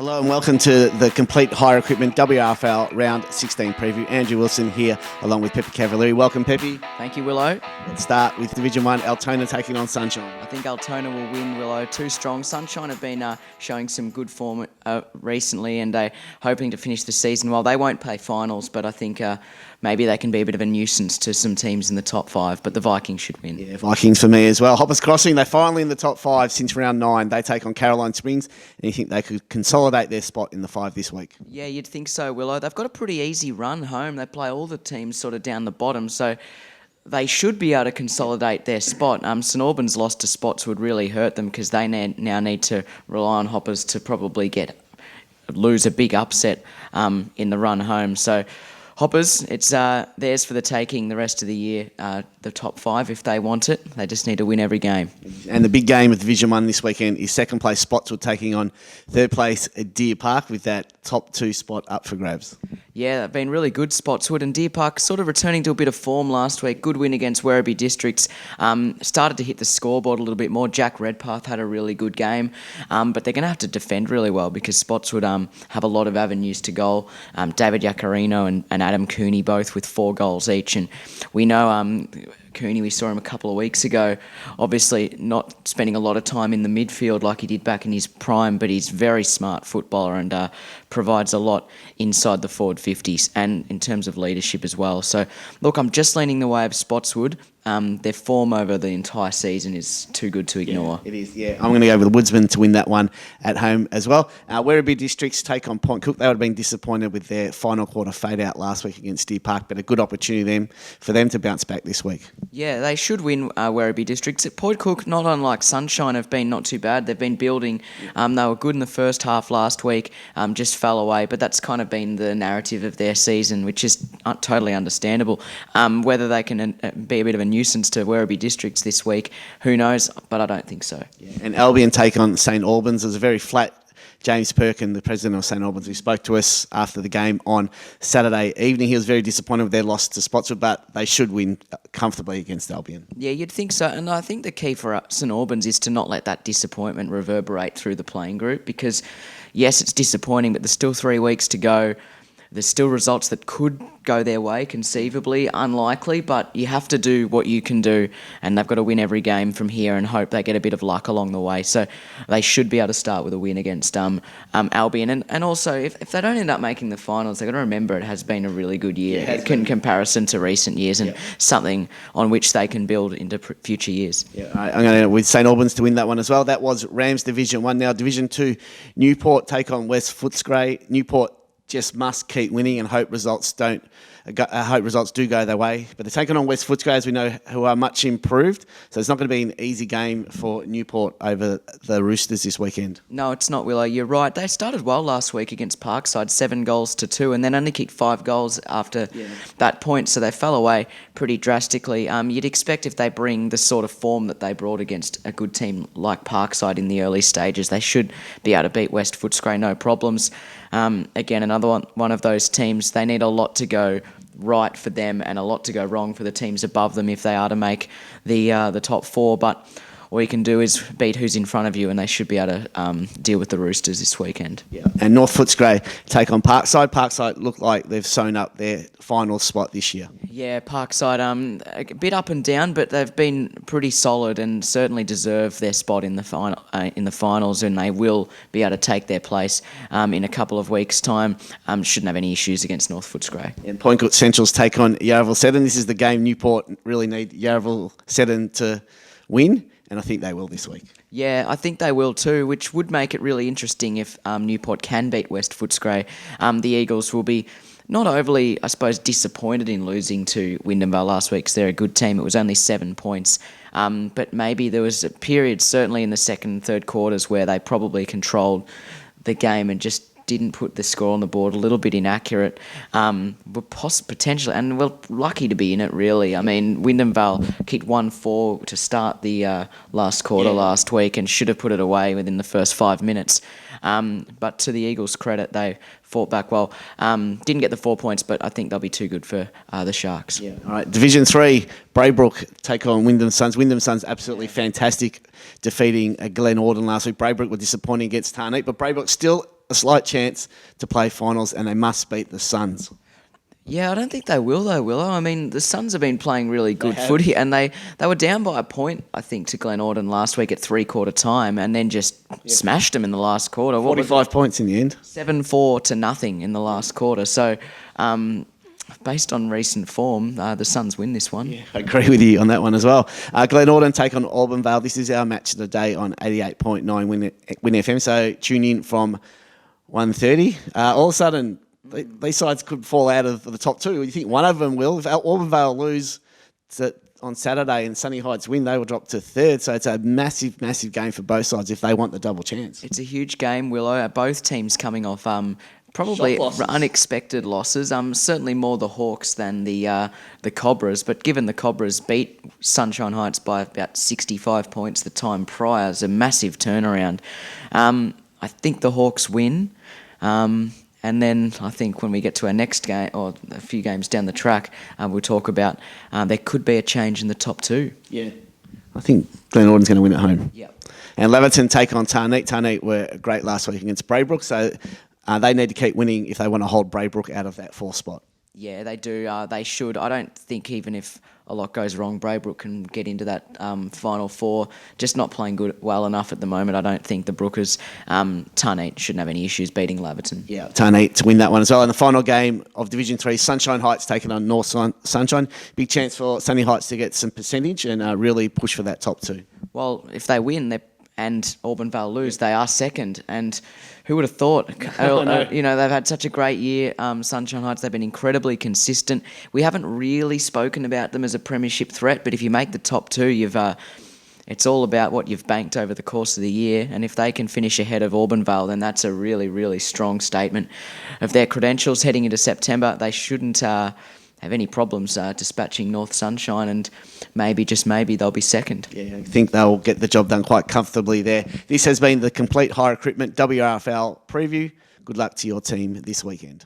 Hello and welcome to the Complete Hire Equipment WRFL Round 16 preview. Andrew Wilson here along with Pepe Cavalieri. Welcome, Pepe. Thank you, Willow. Let's start with Division 1, Altona taking on Sunshine. I think Altona will win, Willow. Too strong. Sunshine have been showing some good form recently and hoping to finish the season well. They won't play finals, but I think maybe they can be a bit of a nuisance to some teams in the top five, but the Vikings should win. Yeah, Vikings for me as well. Hoppers Crossing, they're finally in the top five since round 9. They take on Caroline Springs, and you think they could consolidate their spot in the 5 this week? Yeah, you'd think so, Willow. They've got a pretty easy run home. They play all the teams sort of down the bottom, so they should be able to consolidate their spot. St Albans loss to Spotswood really hurt them because they now need to rely on Hoppers to probably lose a big upset in the run home. So Hoppers, it's theirs for the taking the rest of the year. The top 5, if they want it, they just need to win every game. And the big game of Division 1 this weekend is second place Spotswood taking on third place Deer Park with that top 2 spot up for grabs. Yeah, they've been really good, Spotswood, and Deer Park sort of returning to a bit of form last week. Good win against Werribee Districts. Started to hit the scoreboard a little bit more. Jack Redpath had a really good game, but they're going to have to defend really well because Spotswood have a lot of avenues to goal. David Yacarino and Adam Cooney both with 4 goals each, and we know Cooney, we saw him a couple of weeks ago, obviously not spending a lot of time in the midfield like he did back in his prime, but he's a very smart footballer and provides a lot inside the forward 50s and in terms of leadership as well. So, look, I'm just leaning the way of Spotswood. Their form over the entire season is too good to ignore. Yeah, it is, yeah. I'm going to go with the Woodsman to win that one at home as well. Werribee Districts take on Point Cook. They would have been disappointed with their final quarter fade out last week against Deer Park, but a good opportunity for them to bounce back this week. Yeah, they should win Werribee Districts. Point Cook, not unlike Sunshine, have been not too bad. They've been building. They were good in the first half last week, just fell away, but that's kind of been the narrative of their season, which is totally understandable. Whether they can be a bit of a nuisance to Werribee Districts this week, who knows, but I don't think so. Yeah. And Albion take on St Albans. It was a very flat James Perkin, the president of St Albans, who spoke to us after the game on Saturday evening. He was very disappointed with their loss to Spotswood, but they should win comfortably against Albion. Yeah, you'd think so. And I think the key for St Albans is to not let that disappointment reverberate through the playing group because, yes, it's disappointing, but there's still 3 weeks to go. There's still results that could go their way, conceivably, unlikely, but you have to do what you can do, and they've got to win every game from here and hope they get a bit of luck along the way. So they should be able to start with a win against Albion. And also, if they don't end up making the finals, they've got to remember it has been a really good year in comparison to recent years and something on which they can build into future years. Yeah, I'm going to with St Albans to win that one as well. That was Rams Division 1. Now Division 2, Newport take on West Footscray. Newport just must keep winning and hope results do go their way. But they're taking on West Footscray, as we know, who are much improved. So it's not going to be an easy game for Newport over the Roosters this weekend. No, it's not, Willow. You're right. They started well last week against Parkside, 7 goals to 2, and then only kicked 5 goals after that point. So they fell away pretty drastically. You'd expect if they bring the sort of form that they brought against a good team like Parkside in the early stages, they should be able to beat West Footscray, no problems. Again, another one of those teams, they need a lot to go right for them and a lot to go wrong for the teams above them if they are to make the top 4. But all you can do is beat who's in front of you, and they should be able to deal with the Roosters this weekend. Yeah. And North Footscray take on Parkside. Parkside look like they've sewn up their final spot this year. Yeah, Parkside, a bit up and down, but they've been pretty solid and certainly deserve their spot in the finals, and they will be able to take their place in a couple of weeks' time. Shouldn't have any issues against North Footscray. And Point Cook Centrals take on Yarraville Seddon. This is the game Newport really need Yarraville Seddon to win. And I think they will this week. Yeah, I think they will too, which would make it really interesting if Newport can beat West Footscray. The Eagles will be not overly, I suppose, disappointed in losing to Wyndhamvale last week because they're a good team. It was only 7 points. But maybe there was a period, certainly in the second and third quarters, where they probably controlled the game and just didn't put the score on the board, a little bit inaccurate. Were potentially, and we're lucky to be in it, really. I mean, Wyndhamvale kicked 1-4 to start the last quarter last week and should have put it away within the first 5 minutes. But to the Eagles' credit, they fought back well. Didn't get the 4 points, but I think they'll be too good for the Sharks. Yeah. All right. Division 3, Braybrook take on Wyndham Suns. Wyndham Suns absolutely fantastic, defeating Glen Orden last week. Braybrook were disappointing against Tarneet, but Braybrook still a slight chance to play finals, and they must beat the Suns. Yeah, I don't think they will though, Willow. I mean, the Suns have been playing really good footy, and they were down by a point, I think, to Glen Orden last week at three-quarter time, and then just smashed them in the last quarter. 45 points in the end. 7-4 to nothing in the last quarter. So, based on recent form, the Suns win this one. Yeah, I agree with you on that one as well. Glen Orden take on Albanvale. This is our match of the day on 88.9 Win FM. So tune in from 1:30. All of a sudden, these sides could fall out of the top two. You think one of them will? If Albanvale lose on Saturday and Sunny Heights win, they will drop to third. So it's a massive, massive game for both sides if they want the double chance. It's a huge game, Willow. Both teams coming off probably unexpected losses. Certainly more the Hawks than the Cobras. But given the Cobras beat Sunshine Heights by about 65 points the time prior, it's a massive turnaround. I think the Hawks win. And then I think when we get to our next game, or a few games down the track, we'll talk about there could be a change in the top two. Yeah. I think Glen Orden's going to win at home. Yep. And Levitan take on Tarneet. Tarneet were great last week against Braybrook, so they need to keep winning if they want to hold Braybrook out of that fourth spot. Yeah, they do. They should. I don't think even if a lot goes wrong, Braybrook can get into that final four. Just not playing well enough at the moment. I don't think the Brookers, Tarneet, shouldn't have any issues beating Levitan. Yeah, Tarneet to win that one as well. And the final game of Division 3, Sunshine Heights taking on North Sunshine. Big chance for Sunny Heights to get some percentage and really push for that top two. Well, if they win, and Albanvale lose, they are second. And who would have thought? They've had such a great year. Sunshine Heights, they've been incredibly consistent. We haven't really spoken about them as a premiership threat, but if you make the top two, it's all about what you've banked over the course of the year. And if they can finish ahead of Albanvale, then that's a really, really strong statement of their credentials heading into September. They shouldn't have any problems dispatching North Sunshine, and maybe, just maybe, they'll be second. Yeah, I think they'll get the job done quite comfortably there. This has been the Complete High Recruitment WRFL preview. Good luck to your team this weekend.